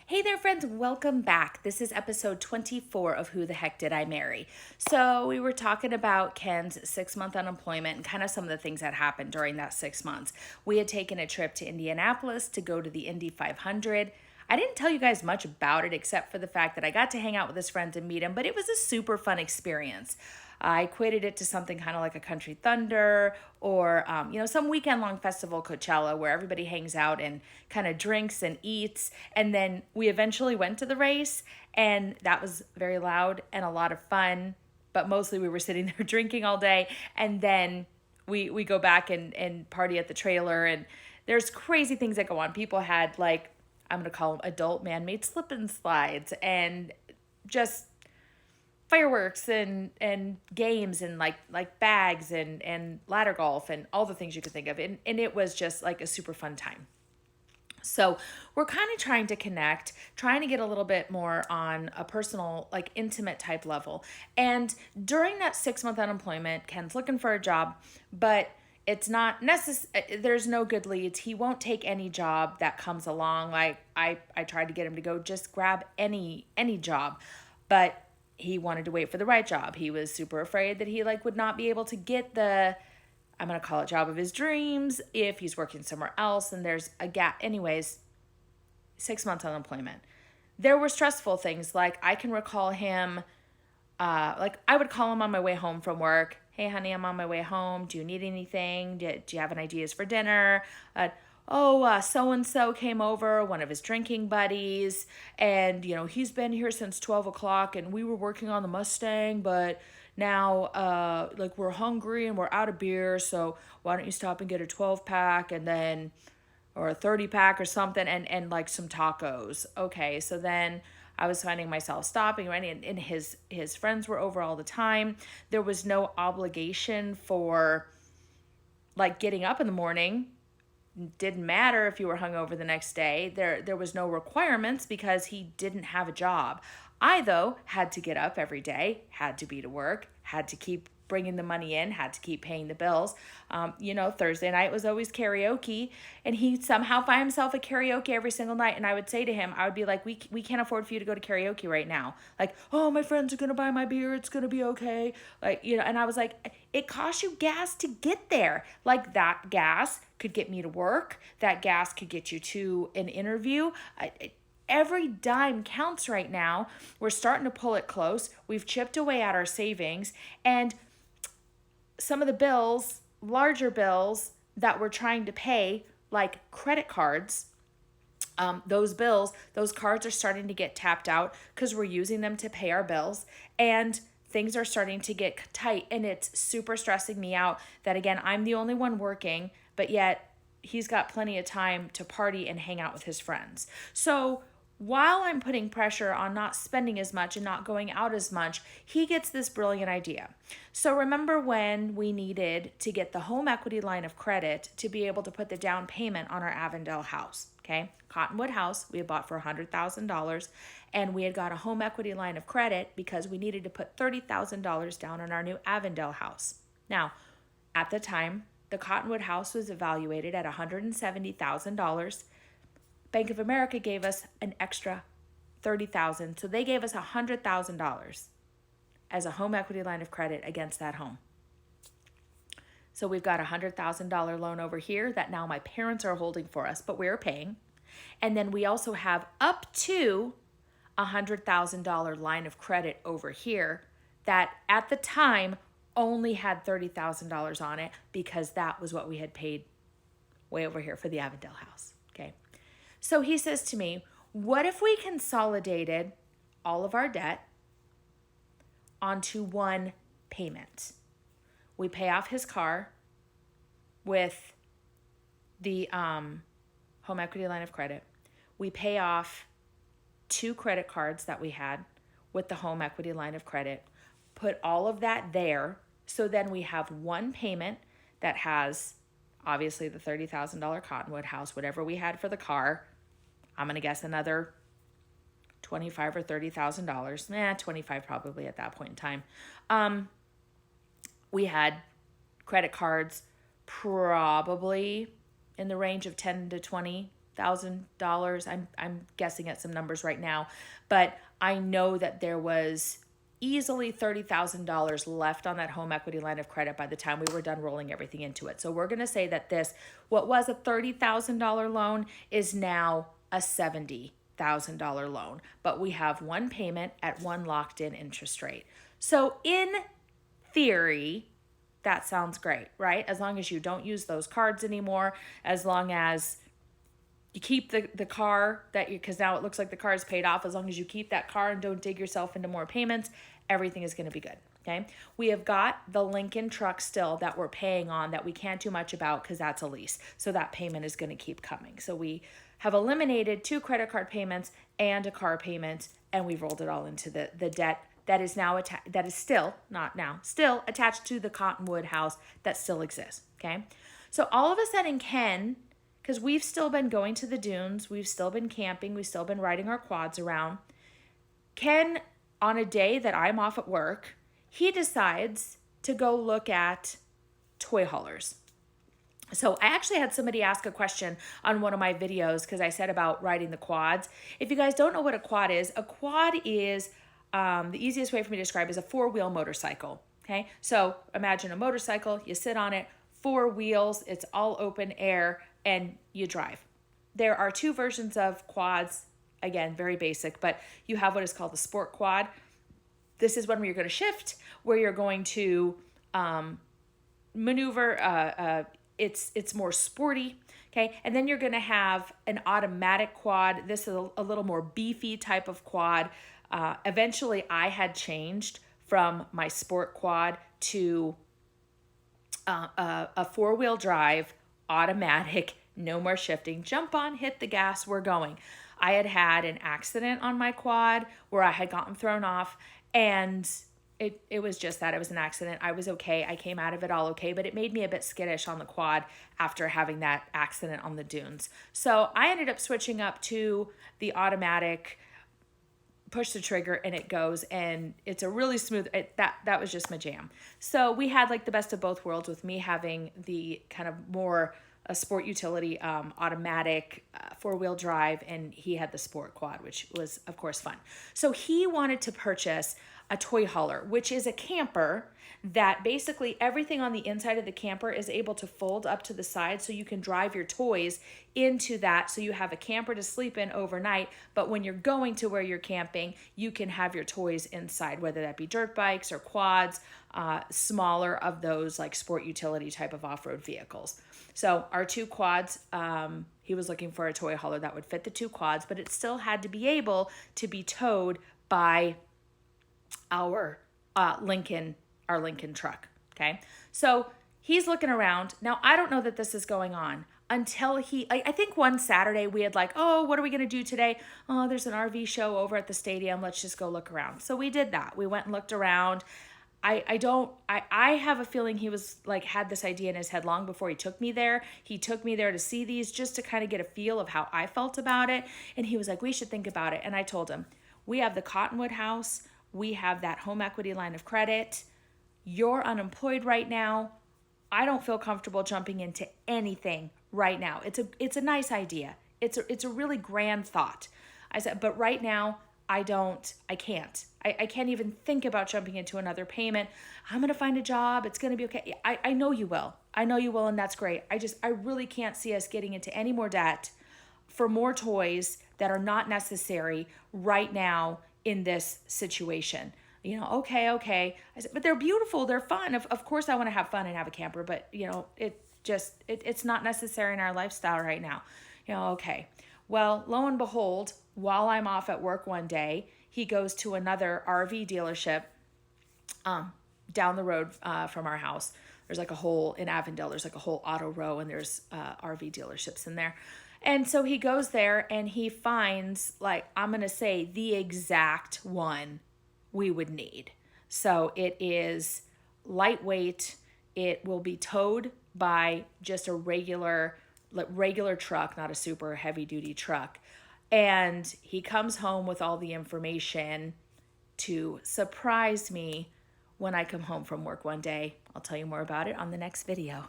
Hey there, friends. Welcome back. This is episode 24 of Who the Heck Did I Marry? So, we were talking about Ken's 6 month unemployment and kind of some of the things that happened during that 6 months. We had taken a trip to Indianapolis to go to the Indy 500. I didn't tell you guys much about it except for the fact that I got to hang out with his friends and meet him, but it was a super fun experience. I equated it to something kind of like a Country Thunder or, some weekend long festival Coachella where everybody hangs out and kind of drinks and eats. And then we eventually went to the race, and that was very loud and a lot of fun. But mostly we were sitting there drinking all day. And then we go back and party at the trailer. And there's crazy things that go on. People had, like, I'm going to call them adult man made slip and slides and just fireworks and games and like bags and ladder golf and all the things you could think of, and it was just like a super fun time. So we're kind of trying to connect, trying to get a little bit more on a personal, like intimate type level. And during that 6 month unemployment, Ken's looking for a job, but it's not necessary. There's no good leads. He won't take any job that comes along. Like I tried to get him to go just grab any job, but he wanted to wait for the right job. He was super afraid that he would not be able to get the, I'm going to call it, job of his dreams if he's working somewhere else and there's a gap. Anyways, 6 months unemployment. There were stressful things. Like I can recall him, I would call him on my way home from work. Hey, honey, I'm on my way home. Do you need anything? Do you have any ideas for dinner? So-and-so came over, one of his drinking buddies, and, he's been here since 12 o'clock, and we were working on the Mustang, but now, we're hungry and we're out of beer, so why don't you stop and get a 12-pack and then, or a 30-pack or something, and like some tacos. Okay, so then I was finding myself stopping, right? And his friends were over all the time. There was no obligation for like getting up in the morning. Didn't matter if you were hungover the next day. There was no requirements because he didn't have a job. I, though, had to get up every day, had to be to work, had to keep bringing the money in, had to keep paying the bills. Thursday night was always karaoke, and he somehow find himself at karaoke every single night. And I would say to him, I would be like, we can't afford for you to go to karaoke right now. Like, oh, my friends are going to buy my beer. It's going to be okay. And I was like, it costs you gas to get there. Like, that gas could get me to work. That gas could get you to an interview. Every dime counts right now. We're starting to pull it close. We've chipped away at our savings, and some of the bills, larger bills that we're trying to pay, like credit cards, those cards are starting to get tapped out because we're using them to pay our bills, and things are starting to get tight, and it's super stressing me out that, again, I'm the only one working, but yet he's got plenty of time to party and hang out with his friends. So while I'm putting pressure on not spending as much and not going out as much, he gets this brilliant idea. So remember when we needed to get the home equity line of credit to be able to put the down payment on our Avondale house, okay? Cottonwood house we had bought for $100,000, and we had got a home equity line of credit because we needed to put $30,000 down on our new Avondale house. Now, at the time, the Cottonwood house was evaluated at $170,000. Bank of America gave us an extra $30,000, so they gave us $100,000 as a home equity line of credit against that home. So we've got a $100,000 loan over here that now my parents are holding for us, but we're paying. And then we also have up to a $100,000 line of credit over here that at the time only had $30,000 on it because that was what we had paid way over here for the Avondale house. Okay. So he says to me, what if we consolidated all of our debt onto one payment? We pay off his car with the home equity line of credit. We pay off 2 credit cards that we had with the home equity line of credit. Put all of that there. So then we have one payment that has obviously the $30,000 Cottonwood house, whatever we had for the car. I'm going to guess another $25,000 or $30,000. 25 probably at that point in time. We had credit cards probably in the range of 10 to 20 $30,000. I'm guessing at some numbers right now, but I know that there was easily $30,000 left on that home equity line of credit by the time we were done rolling everything into it. So we're going to say that this, what was a $30,000 loan, is now a $70,000 loan, but we have one payment at one locked in interest rate. So in theory, that sounds great, right? As long as you don't use those cards anymore, as long as you keep the car that you, because now it looks like the car is paid off, as long as you keep that car and don't dig yourself into more payments, everything is going to be good. Okay. We have got the Lincoln truck still that we're paying on that we can't do much about because that's a lease. So that payment is going to keep coming. So we have eliminated 2 credit card payments and a car payment, and we've rolled it all into the debt that is now still attached to the Cottonwood house that still exists. Okay. So all of a sudden, Ken, because we've still been going to the dunes, we've still been camping, we've still been riding our quads around. Ken, on a day that I'm off at work, he decides to go look at toy haulers. So I actually had somebody ask a question on one of my videos because I said about riding the quads. If you guys don't know what a quad is the easiest way for me to describe is a 4-wheel motorcycle. Okay, so imagine a motorcycle, you sit on it, 4 wheels, it's all open air, and you drive. There are 2 versions of quads, again, very basic, but you have what is called the sport quad. This is one where you're going to shift, where you're going to maneuver. It's more sporty, okay? And then you're going to have an automatic quad. This is a little more beefy type of quad. Eventually, I had changed from my sport quad to a 4-wheel drive, automatic, no more shifting, jump on, hit the gas, we're going. I had an accident on my quad where I had gotten thrown off, and it was just that. It was an accident. I was okay. I came out of it all okay, but it made me a bit skittish on the quad after having that accident on the dunes. So I ended up switching up to the automatic, push the trigger and it goes, and it's a really smooth, that was just my jam. So we had like the best of both worlds, with me having the kind of more a sport utility automatic 4-wheel drive, and he had the sport quad, which was of course fun. So he wanted to purchase a toy hauler, which is a camper that basically everything on the inside of the camper is able to fold up to the side, so you can drive your toys into that, so you have a camper to sleep in overnight, but when you're going to where you're camping, you can have your toys inside, whether that be dirt bikes or quads, smaller of those like sport utility type of off-road vehicles. So our 2 quads, he was looking for a toy hauler that would fit the 2 quads, but it still had to be able to be towed by our Lincoln truck. Okay. So he's looking around. Now, I don't know that this is going on until I think one Saturday we had like, oh, what are we going to do today? Oh, there's an RV show over at the stadium. Let's just go look around. So we did that. We went and looked around. I have a feeling he was like, had this idea in his head long before he took me there. He took me there to see these just to kind of get a feel of how I felt about it. And he was like, we should think about it. And I told him, we have the Cottonwood house. We have that home equity line of credit. You're unemployed right now. I don't feel comfortable jumping into anything right now. It's a nice idea. It's a really grand thought. I said, but right now I can't even think about jumping into another payment. I'm going to find a job. It's going to be okay. I know you will. I know you will. And that's great. I really can't see us getting into any more debt for more toys that are not necessary right now in this situation. You know, okay. I said, but they're beautiful. They're fun. Of course I want to have fun and have a camper, but you know, it's not necessary in our lifestyle right now. You know, okay. Well, lo and behold, while I'm off at work one day, he goes to another RV dealership down the road from our house. There's like in Avondale, there's like a whole auto row, and there's RV dealerships in there. And so he goes there and he finds, like, I'm going to say the exact one we would need. So it is lightweight. It will be towed by just a regular truck, not a super heavy duty truck. And he comes home with all the information to surprise me when I come home from work one day. I'll tell you more about it on the next video.